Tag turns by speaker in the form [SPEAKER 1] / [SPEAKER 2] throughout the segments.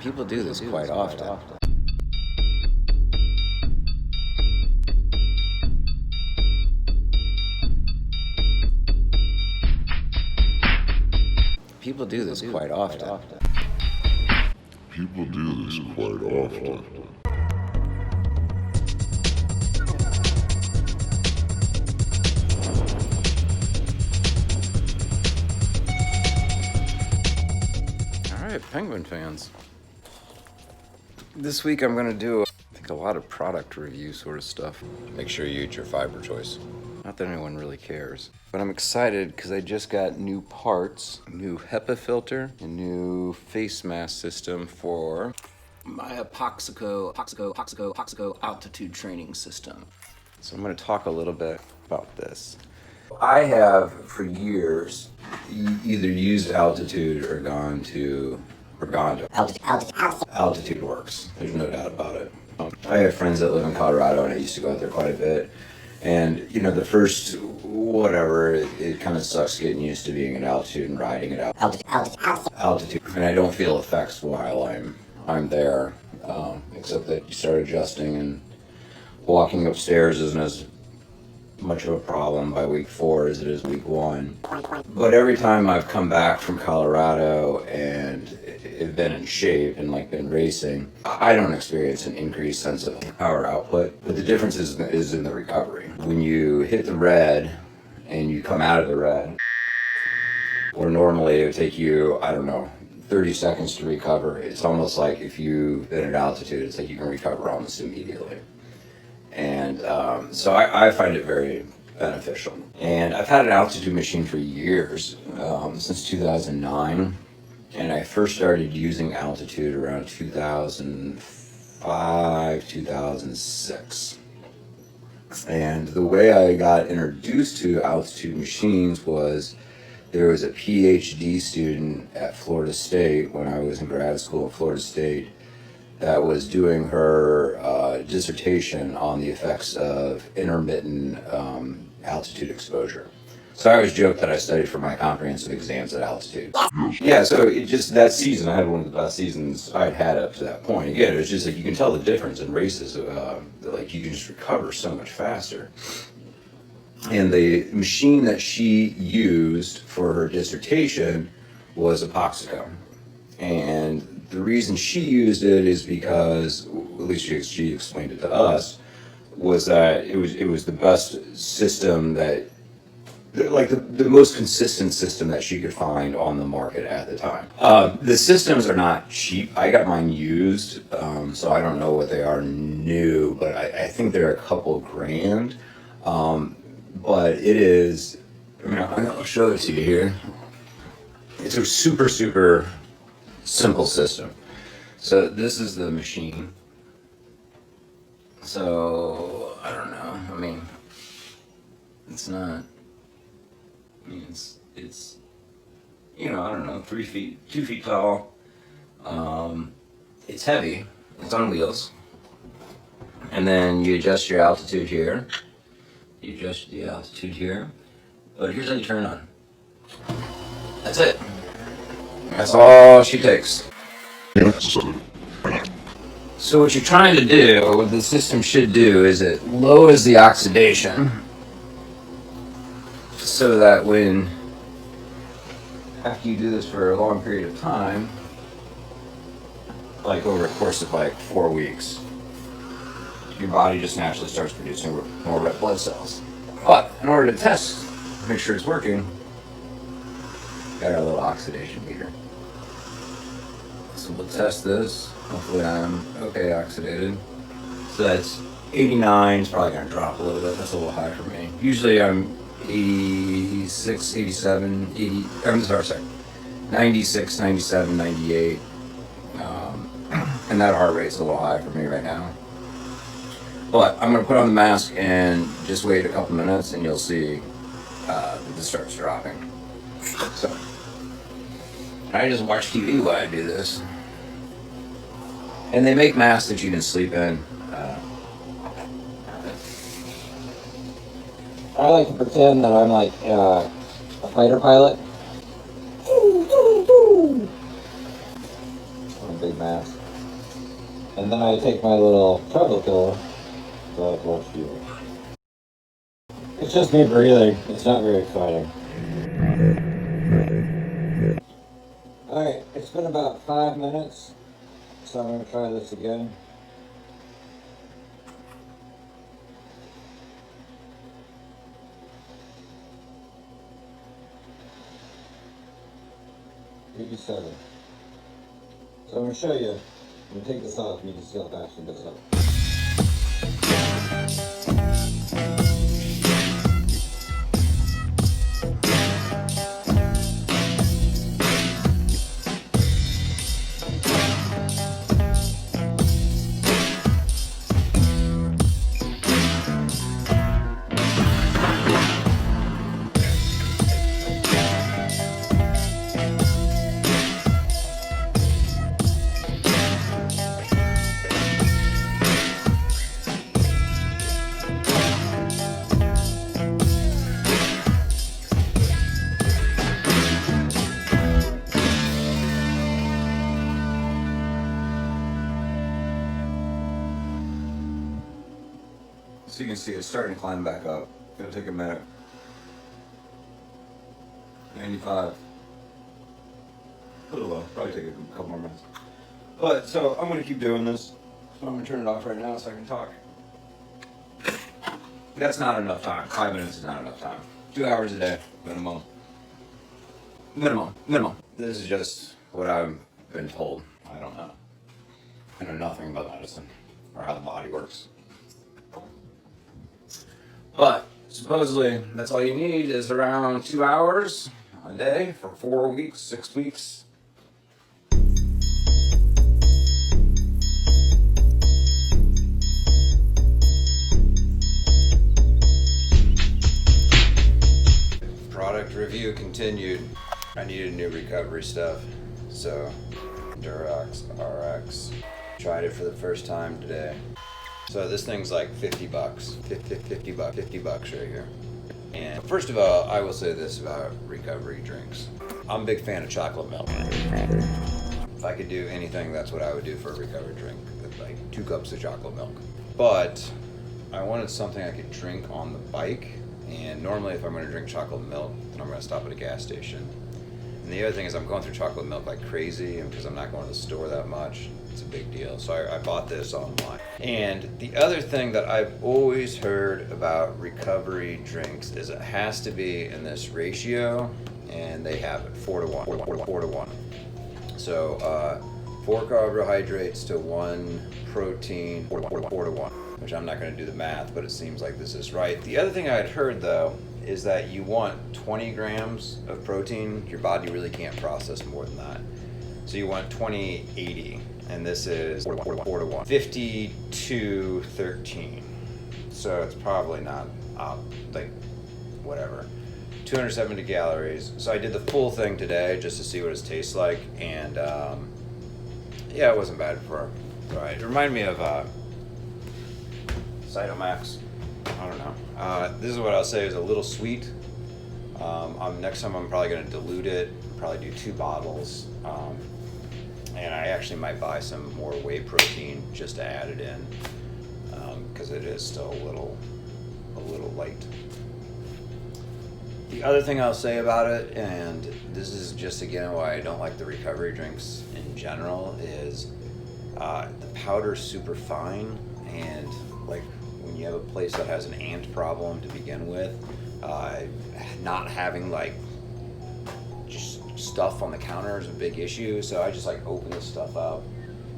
[SPEAKER 1] People do this quite often. People do this quite often.
[SPEAKER 2] People do this quite often.
[SPEAKER 1] Alright, Penguin fans. This week I'm gonna do, I think, a lot of product review sort of stuff.
[SPEAKER 3] Make sure you eat your fiber choice.
[SPEAKER 1] Not that anyone really cares. But I'm excited because I just got new parts, new HEPA filter, a new face mask system for my Hypoxico altitude training system. So I'm going to talk a little bit about this. I have for years either used altitude or gone to Altitude works. There's no doubt about it. I have friends that live in Colorado and I used to go out there quite a bit. And, you know, the first whatever, it kind of sucks getting used to being at altitude and riding at altitude. And I don't feel effects while I'm there, except that you start adjusting and walking upstairs isn't as much of a problem by week 4 as it is week 1. But every time I've come back from Colorado and have been in shape and like been racing, I don't experience an increased sense of power output. But the difference is in the recovery. When you hit the red and you come out of the red, where normally it would take you, I don't know, 30 seconds to recover, it's almost like if you've been at altitude, it's like you can recover almost immediately. And so I find it very beneficial. And I've had an altitude machine for years, since 2009. And I first started using altitude around 2005, 2006. And the way I got introduced to altitude machines was there was a PhD student at Florida State when I was in grad school at Florida State that was doing her dissertation on the effects of intermittent altitude exposure. So I always joke that I studied for my comprehensive exams at altitude. Yeah, so it just, that season, I had one of the best seasons I'd had up to that point. Again, it was just like, you can tell the difference in races, like you can just recover so much faster. And the machine that she used for her dissertation was Hypoxico. And the reason she used it is because, at least she explained it to us, was that it was the best system that, like the most consistent system that she could find on the market at the time. The systems are not cheap. I got mine used, so I don't know what they are new, but I think they're a couple grand. But it is, I mean, I'll show it to you here. It's a super, super simple system. So this is the machine. So, I don't know, I mean, it's not, I mean, it's, you know, I don't know, 2 feet tall. It's heavy, it's on wheels. And then you adjust your altitude here. You adjust the altitude here. But here's how you turn it on. That's it. That's all she takes. So what you're trying to do, what the system should do, is it lowers the oxidation so that when, after you do this for a long period of time, like over a course of like 4 weeks, your body just naturally starts producing more red blood cells. But in order to test, make sure it's working, got our little oxidation meter. So we'll test this. Hopefully I'm okay oxidated. So that's 89, it's probably gonna drop a little bit, that's a little high for me. Usually I'm 86, 87, 80, I'm sorry, 96, 97, 98. And that heart rate's a little high for me right now. But I'm gonna put on the mask and just wait a couple minutes and you'll see that this starts dropping. So, I just watch TV while I do this. And they make masks that you can sleep in. I like to pretend that I'm like a fighter pilot. A big mask.
[SPEAKER 4] And then I take my little travel pillow that I watch you. It's just me breathing. It's not very exciting. Alright, it's been about 5 minutes, so I'm going to try this again. $87. So I'm going to show you. I'm going to take this off and you can see how fast it goes up.
[SPEAKER 1] So you can see it's starting to climb back up. It'll take a minute. 95. A little low. Probably take a couple more minutes. But so I'm gonna keep doing this. So I'm gonna turn it off right now so I can talk. That's not enough time. 5 minutes is not enough time. 2 hours a day, minimum. Minimum. This is just what I've been told. I don't know. I know nothing about medicine or how the body works. But supposedly that's all you need is around 2 hours a day for 4 weeks, 6 weeks.
[SPEAKER 3] Product review continued. I needed new recovery stuff, so Endurox RX. Tried it for the first time today. So this thing's like 50 bucks. 50 bucks right here. And first of all, I will say this about recovery drinks. I'm a big fan of chocolate milk. If I could do anything, that's what I would do for a recovery drink. Like 2 cups of chocolate milk. But I wanted something I could drink on the bike. And normally if I'm gonna drink chocolate milk, then I'm gonna stop at a gas station. And the other thing is I'm going through chocolate milk like crazy, and because I'm not going to the store that much, it's a big deal. So I bought this online. And the other thing that I've always heard about recovery drinks is it has to be in this ratio, and they have it 4 to 1. 4 to 1. So 4 carbohydrates to 1 protein, 4 to 1, which I'm not going to do the math, but it seems like this is right. The other thing I had heard though is that you want 20 grams of protein. Your body really can't process more than that. So you want 20/80, and this is 4 to 1. 52/13. So it's probably not like whatever. 270 calories. So I did the full thing today just to see what it tastes like, and yeah, it wasn't bad for. Right. It reminded me of Cytomax. I don't know. This is what I'll say is a little sweet. Next time I'm probably going to dilute it, probably do 2 bottles. And I actually might buy some more whey protein just to add it in, because it is still a little light. The other thing I'll say about it, and this is just again why I don't like the recovery drinks in general, is the powder's super fine, and like when you have a place that has an ant problem to begin with, not having like just stuff on the counter is a big issue. So I just like open this stuff up,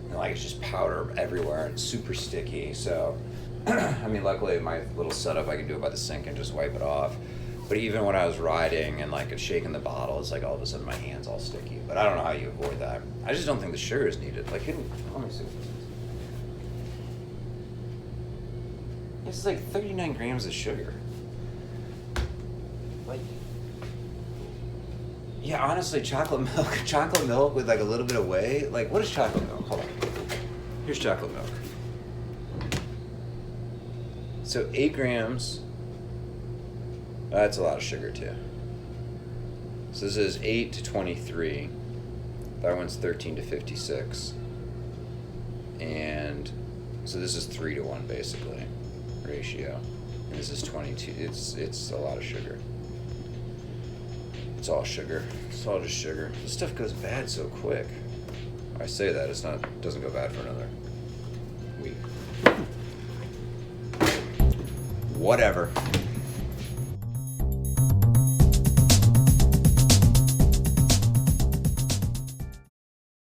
[SPEAKER 3] and like it's just powder everywhere. It's super sticky. So I mean, luckily my little setup, I can do it by the sink and just wipe it off. But even when I was riding and like shaking the bottle, it's like all of a sudden my hand's all sticky. But I don't know how you avoid that. I just don't think the sugar is needed. Like, let me see. This is like 39 grams of sugar. Like, yeah, honestly, chocolate milk with like a little bit of whey. Like, what is chocolate milk? Hold on. Here's chocolate milk. So 8 grams. That's a lot of sugar too. So this is 8 to 23. That one's 13 to 56. And so this is 3-to-1 basically ratio, and this is 22. It's a lot of sugar. It's all sugar. It's all just sugar. This stuff goes bad so quick. I say that doesn't go bad for another week. Whatever.